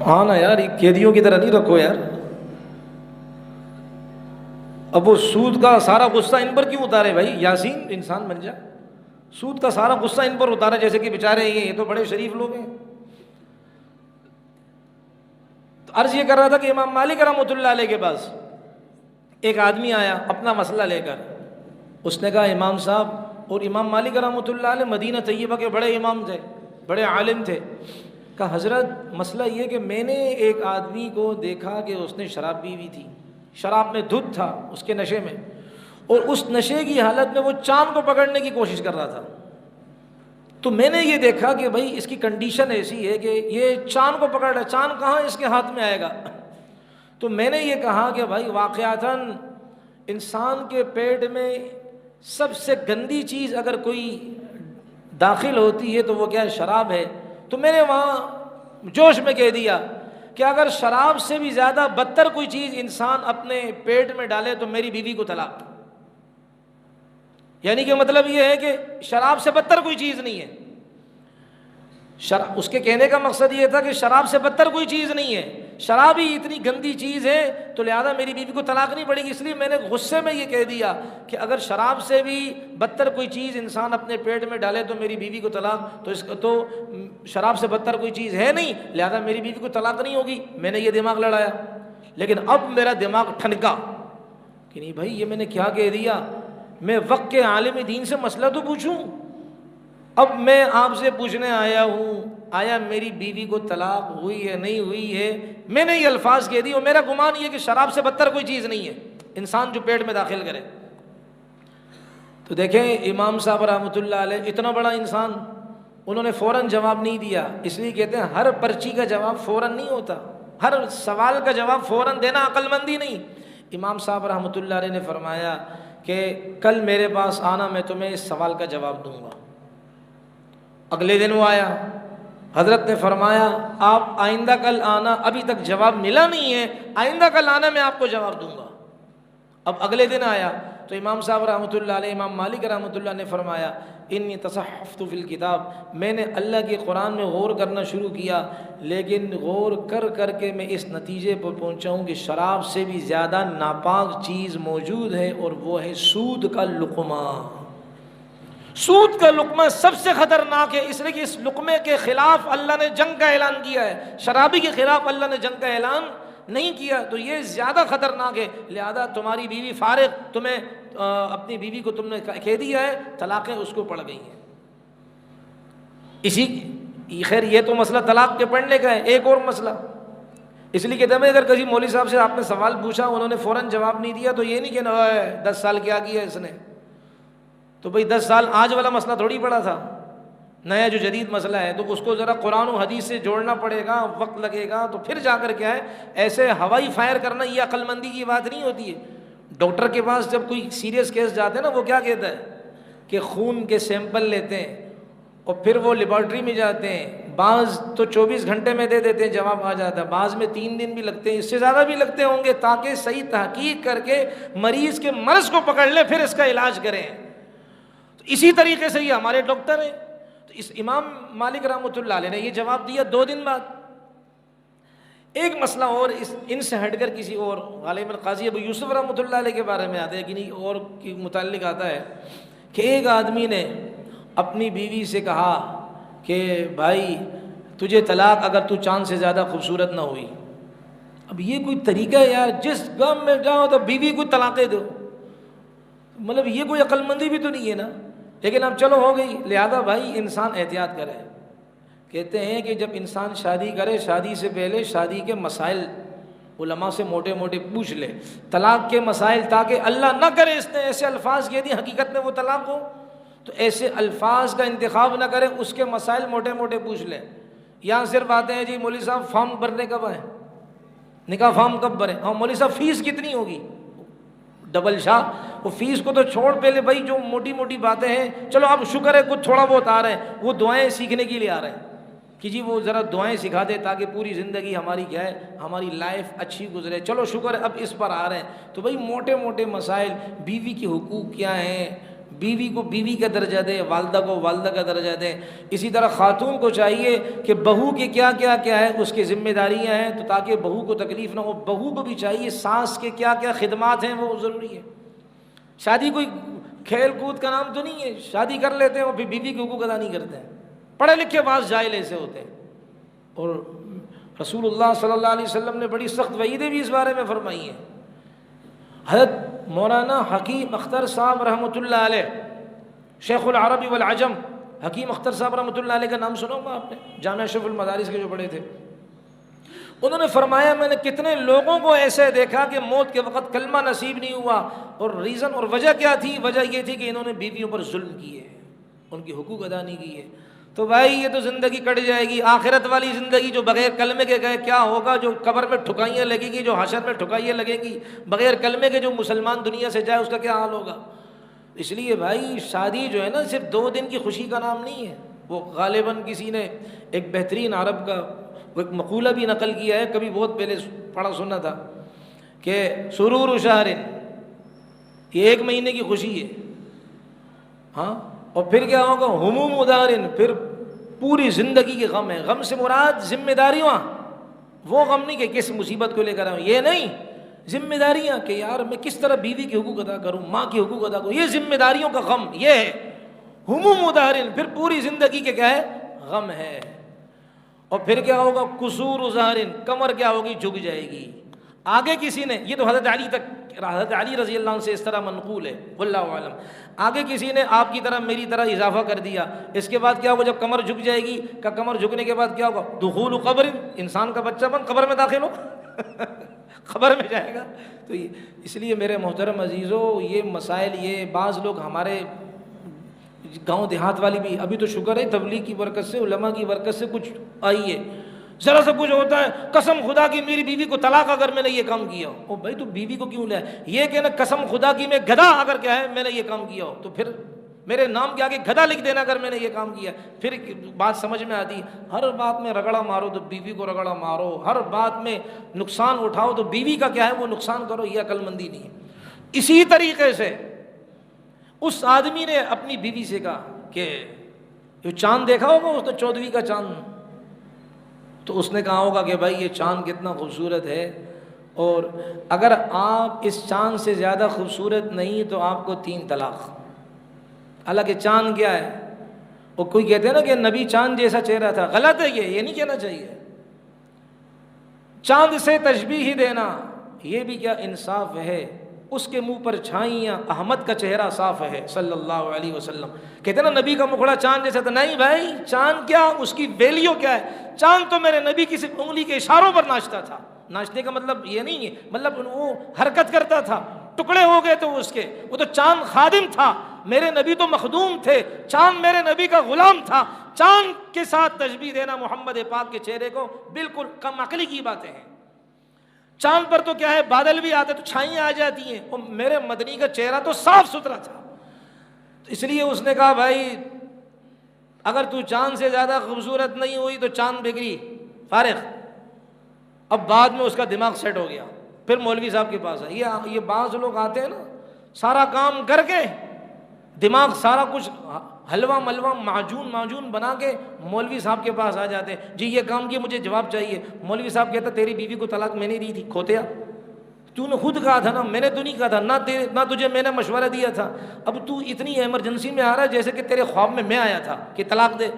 ہاں نا یار، یہ قیدیوں کی طرح نہیں رکھو یار. اب وہ سود کا سارا غصہ ان پر کیوں اتارے بھائی؟ یاسین انسان بن جا. سود کا سارا غصہ ان پر اتارا جیسے کہ بیچارے یہ تو بڑے شریف لوگ ہیں. تو عرض یہ کر رہا تھا کہ امام مالک رحمۃ اللہ علیہ کے پاس ایک آدمی آیا اپنا مسئلہ لے کر. اس نے کہا امام صاحب، اور امام مالک رحمۃ اللہ علیہ مدینہ طیبہ کے بڑے امام تھے، بڑے عالم تھے. کہا حضرت مسئلہ یہ کہ میں نے ایک آدمی کو دیکھا کہ اس نے شراب پی ہوئی تھی، شراب میں دھت تھا اس کے نشے میں، اور اس نشے کی حالت میں وہ چاند کو پکڑنے کی کوشش کر رہا تھا. تو میں نے یہ دیکھا کہ بھائی اس کی کنڈیشن ایسی ہے کہ یہ چاند کو پکڑ رہا ہے، چاند کہاں اس کے ہاتھ میں آئے گا. تو میں نے یہ کہا کہ بھائی واقعتاً انسان کے پیٹ میں سب سے گندی چیز اگر کوئی داخل ہوتی ہے تو وہ کیا ہے؟ شراب ہے. تو میں نے وہاں جوش میں کہہ دیا کہ اگر شراب سے بھی زیادہ بدتر کوئی چیز انسان اپنے پیٹ میں ڈالے تو میری بیوی کو طلاق. یعنی کہ مطلب یہ ہے کہ شراب سے بدتر کوئی چیز نہیں ہے. اس کے کہنے کا مقصد یہ تھا کہ شراب سے بدتر کوئی چیز نہیں ہے، شراب ہی اتنی گندی چیز ہے تو لہذا میری بیوی کو طلاق نہیں پڑے گی. اس لیے میں نے غصے میں یہ کہہ دیا کہ اگر شراب سے بھی بدتر کوئی چیز انسان اپنے پیٹ میں ڈالے تو میری بیوی کو طلاق، تو شراب سے بدتر کوئی چیز ہے نہیں، لہذا میری بیوی کو طلاق نہیں ہوگی. میں نے یہ دماغ لڑایا. لیکن اب میرا دماغ ٹھنکا کہ نہیں بھائی یہ میں نے کیا کہہ دیا. میں وقت کے عالم دین سے مسئلہ تو پوچھوں. اب میں آپ سے پوچھنے آیا ہوں آیا میری بیوی کو طلاق ہوئی ہے نہیں ہوئی ہے. میں نے یہ الفاظ کہہ دی اور میرا گمان یہ کہ شراب سے بدتر کوئی چیز نہیں ہے انسان جو پیٹ میں داخل کرے. تو دیکھیں امام صاحب رحمۃ اللہ علیہ اتنا بڑا انسان، انہوں نے فوراً جواب نہیں دیا. اس لیے کہتے ہیں ہر پرچی کا جواب فوراً نہیں ہوتا، ہر سوال کا جواب فوراً دینا عقل مندی نہیں. امام صاحب رحمۃ اللہ علیہ نے فرمایا کہ کل میرے پاس آنا، میں تمہیں اس سوال کا جواب دوں گا. اگلے دن وہ آیا، حضرت نے فرمایا آپ آئندہ کل آنا، ابھی تک جواب ملا نہیں ہے، آئندہ کل آنا میں آپ کو جواب دوں گا. اب اگلے دن آیا تو امام صاحب رحمۃ اللہ علیہ، امام مالک رحمۃ اللہ نے فرمایا انی تصحفت فی الکتاب، میں نے اللہ کے قرآن میں غور کرنا شروع کیا، لیکن غور کر کر کے میں اس نتیجے پر پہنچا ہوں کہ شراب سے بھی زیادہ ناپاک چیز موجود ہے، اور وہ ہے سود کا لقمہ. سود کا لقمہ سب سے خطرناک ہے، اس لیے کہ اس لقمے کے خلاف اللہ نے جنگ کا اعلان کیا ہے. شرابی کے خلاف اللہ نے جنگ کا اعلان نہیں کیا، تو یہ زیادہ خطرناک ہے. لہذا تمہاری بیوی فارغ، تمہیں اپنی بیوی کو تم نے کہہ دیا ہے، طلاقیں اس کو پڑ گئی ہیں. خیر یہ تو مسئلہ طلاق کے پڑھنے کا ہے. ایک اور مسئلہ، اس لیے کہتے ہیں اگر کسی مولوی صاحب سے آپ نے سوال پوچھا انہوں نے فوراً جواب نہیں دیا تو یہ نہیں کہنا 10 سال کیا کیا اس نے. تو بھئی 10 سال آج والا مسئلہ تھوڑی پڑا تھا، نیا جو جدید مسئلہ ہے تو اس کو ذرا قرآن و حدیث سے جوڑنا پڑے گا، وقت لگے گا، تو پھر جا کر کیا ہے. ایسے ہوائی فائر کرنا یہ عقل مندی کی بات نہیں ہوتی ہے. ڈاکٹر کے پاس جب کوئی سیریس کیس جاتے ہیں نا، وہ کیا کہتا ہے کہ خون کے سیمپل لیتے ہیں اور پھر وہ لیبارٹری میں جاتے ہیں. بعض تو 24 گھنٹے میں دے دیتے ہیں، جواب آ جاتا ہے، بعض میں 3 دن بھی لگتے ہیں، اس سے زیادہ بھی لگتے ہوں گے، تاکہ صحیح تحقیق کر کے مریض کے مرض کو پکڑ لیں پھر اس کا علاج کریں. تو اسی طریقے سے یہ ہمارے ڈاکٹر ہیں. تو اس امام مالک رحمۃ اللہ علیہ نے یہ جواب دیا 2 دن بعد. ایک مسئلہ اور ان سے ہٹ کر کسی اور، غالباً قاضی ابو یوسف رحمۃ اللہ علیہ کے بارے میں آتا ہے کہ نہیں، اور کے متعلق آتا ہے کہ ایک آدمی نے اپنی بیوی سے کہا کہ بھائی تجھے طلاق اگر تو چاند سے زیادہ خوبصورت نہ ہوئی. اب یہ کوئی طریقہ ہے یار، جس گام میں جاؤ تو بیوی کو طلاقیں دو، مطلب یہ کوئی عقل مندی بھی تو نہیں ہے نا. لیکن اب چلو ہو گئی، لہذا بھائی انسان احتیاط کرے. کہتے ہیں کہ جب انسان شادی کرے، شادی سے پہلے شادی کے مسائل علماء سے موٹے موٹے پوچھ لے، طلاق کے مسائل، تاکہ اللہ نہ کرے اس نے ایسے الفاظ کہہ دی حقیقت میں وہ طلاق ہو، تو ایسے الفاظ کا انتخاب نہ کرے، اس کے مسائل موٹے موٹے پوچھ لیں. یہاں صرف آتے ہیں جی مولوی صاحب فارم بھرنے کب آئے، نکاح فارم کب بھریں، ہاں مولوی صاحب فیس کتنی ہوگی، ڈبل شاہ. وہ فیس کو تو چھوڑ، پہلے بھائی جو موٹی موٹی باتیں ہیں، چلو اب شکر ہے کچھ تھوڑا بہت آ رہے ہیں، وہ دعائیں سیکھنے کے لیے آ رہے ہیں کہ جی وہ ذرا دعائیں سکھا دے تاکہ پوری زندگی ہماری کیا ہے، ہماری لائف اچھی گزرے. چلو شکر ہے اب اس پر آ رہے ہیں. تو بھائی موٹے موٹے مسائل، بیوی کے حقوق کیا ہیں، بیوی کو بیوی کا درجہ دیں، والدہ کو والدہ کا درجہ دیں۔ اسی طرح خاتون کو چاہیے کہ بہو کے کیا ہے اس کی ذمہ داریاں ہیں، تو تاکہ بہو کو تکلیف نہ ہو۔ بہو کو بھی چاہیے ساس کے کیا خدمات ہیں وہ ضروری ہے۔ شادی کوئی کھیل کود کا نام تو نہیں ہے، شادی کر لیتے ہیں اور پھر بیوی کے حقوق ادا نہیں کرتے ہیں۔ پڑھے لکھے بعض جاہل ایسے ہوتے ہیں، اور رسول اللہ صلی اللہ علیہ وسلم نے بڑی سخت وعیدیں بھی اس بارے میں فرمائی ہیں۔ حضرت مولانا حکیم اختر صاحب رحمۃ اللہ علیہ، شیخ العرب والعجم، حکیم اختر صاحب رحمۃ اللہ علیہ کا نام سنا ہوگا آپ نے، جامعہ اشرف المدارس کے جو پڑھے تھے۔ انہوں نے فرمایا میں نے کتنے لوگوں کو ایسے دیکھا کہ موت کے وقت کلمہ نصیب نہیں ہوا، اور ریزن اور وجہ کیا تھی؟ وجہ یہ تھی کہ انہوں نے بیویوں پر ظلم کیے، ان کی حقوق ادا نہیں کیے۔ تو بھائی یہ تو زندگی کٹ جائے گی، آخرت والی زندگی جو بغیر کلمے کے گئے کیا ہوگا؟ جو قبر میں ٹھکائیاں لگیں گی، جو حشر میں ٹھکائیاں لگیں گی، بغیر کلمے کے جو مسلمان دنیا سے جائے اس کا کیا حال ہوگا؟ اس لیے بھائی شادی جو ہے نا صرف 2 دن کی خوشی کا نام نہیں ہے۔ وہ غالباً کسی نے ایک بہترین عرب کا وہ ایک مقولہ بھی نقل کیا ہے، کبھی بہت پہلے پڑھا سنا تھا کہ سرور شہر، یہ 1 مہینے کی خوشی ہے، ہاں، اور پھر کیا ہوگا؟ ہموم دارن، پھر پوری زندگی کے غم ہے۔ غم سے مراد ذمہ داریاں، وہ غم نہیں کہ کس مصیبت کو لے کر آؤں، یہ نہیں، ذمہ داریاں کہ یار میں کس طرح بیوی کے حقوق ادا کروں، ماں کے حقوق ادا کروں، یہ ذمہ داریوں کا غم، یہ ہے ہموم دارن، پھر پوری زندگی کے کیا ہے؟ غم ہے۔ اور پھر کیا ہوگا؟ قصور ظاہرن، کمر کیا ہوگی؟ جھک جائے گی۔ آگے کسی نے، یہ تو حضرت علی تک، حضرت علی رضی اللہ عنہ سے اس طرح منقول ہے، واللہ اعلم، آگے کسی نے آپ کی طرح میری طرح اضافہ کر دیا۔ اس کے بعد کیا ہوگا؟ جب کمر جھک جائے گی، کہ کمر جھکنے کے بعد کیا ہوگا؟ دخول قبر، انسان کا بچہ بن قبر میں داخل ہو خبر میں جائے گا۔ تو اس لیے میرے محترم عزیزو، یہ مسائل، یہ بعض لوگ ہمارے گاؤں دیہات والی بھی، ابھی تو شکر ہے تبلیغ کی برکت سے، علماء کی برکت سے کچھ آئی ہے، ذرا سا کچھ ہوتا ہے قسم خدا کی میری بیوی کو طلاق اگر میں نے یہ کام کیا ہو۔ او بھائی تو بیوی کو کیوں لیا؟ یہ کہنا قسم خدا کی میں گدھا اگر کیا ہے میں نے یہ کام کیا ہو، تو پھر میرے نام کے آگے گدھا لکھ دینا اگر میں نے یہ کام کیا، پھر بات سمجھ میں آتی۔ ہر بات میں رگڑا مارو تو بیوی کو رگڑا مارو، ہر بات میں نقصان اٹھاؤ تو بیوی کا کیا ہے وہ نقصان کرو، یہ عقل مندی نہیں ہے۔ اسی طریقے سے اس آدمی نے اپنی بیوی سے کہا کہ جو چاند دیکھا ہوگا اس نے 14ویں کا چاند، تو اس نے کہا ہوگا کہ بھائی یہ چاند کتنا خوبصورت ہے، اور اگر آپ اس چاند سے زیادہ خوبصورت نہیں تو آپ کو 3 طلاق۔ حالانکہ چاند کیا ہے؟ وہ کوئی کہتے ہیں نا کہ نبی چاند جیسا چہرہ تھا، غلط ہے، یہ نہیں کہنا چاہیے۔ چاند سے تشبیہ ہی دینا یہ بھی کیا انصاف ہے؟ اس کے منہ پر چھائیاں، احمد کا چہرہ صاف ہے صلی اللہ علیہ وسلم۔ کہتے ہیں نا نبی کا مکھڑا چاند جیسا تھا، نہیں بھائی، چاند کیا، اس کی ویلیو کیا ہے؟ چاند تو میرے نبی کی صرف انگلی کے اشاروں پر ناچتا تھا۔ ناچنے کا مطلب یہ نہیں ہے، مطلب وہ حرکت کرتا تھا، ٹکڑے ہو گئے تو اس کے، وہ تو چاند خادم تھا، میرے نبی تو مخدوم تھے، چاند میرے نبی کا غلام تھا۔ چاند کے ساتھ تشبیہ دینا محمد پاک کے چہرے کو بالکل کم عقلی کی باتیں ہیں۔ چاند پر تو کیا ہے، بادل بھی آتے تو چھائیاں آ جاتی ہیں، اور میرے مدنی کا چہرہ تو صاف ستھرا تھا۔ اس لیے اس نے کہا بھائی اگر تو چاند سے زیادہ خوبصورت نہیں ہوئی تو چاند بگڑی، فارغ۔ اب بعد میں اس کا دماغ سیٹ ہو گیا، پھر مولوی صاحب کے پاس آئے۔ یہ بعض لوگ آتے ہیں نا، سارا کام کر کے دماغ سارا کچھ حلوہ ملوہ معجون بنا کے مولوی صاحب کے پاس آ جاتے ہیں، جی یہ کام کیا، مجھے جواب چاہیے۔ مولوی صاحب کہتا تیری بیوی کو طلاق میں نے دی تھی، کھوتیا، تو نے خود کہا تھا نا، میں نے تو نہیں کہا تھا، نہ تجھے میں نے مشورہ دیا تھا، اب تو اتنی ایمرجنسی میں آ رہا ہے جیسے کہ تیرے خواب میں آیا تھا کہ طلاق دے۔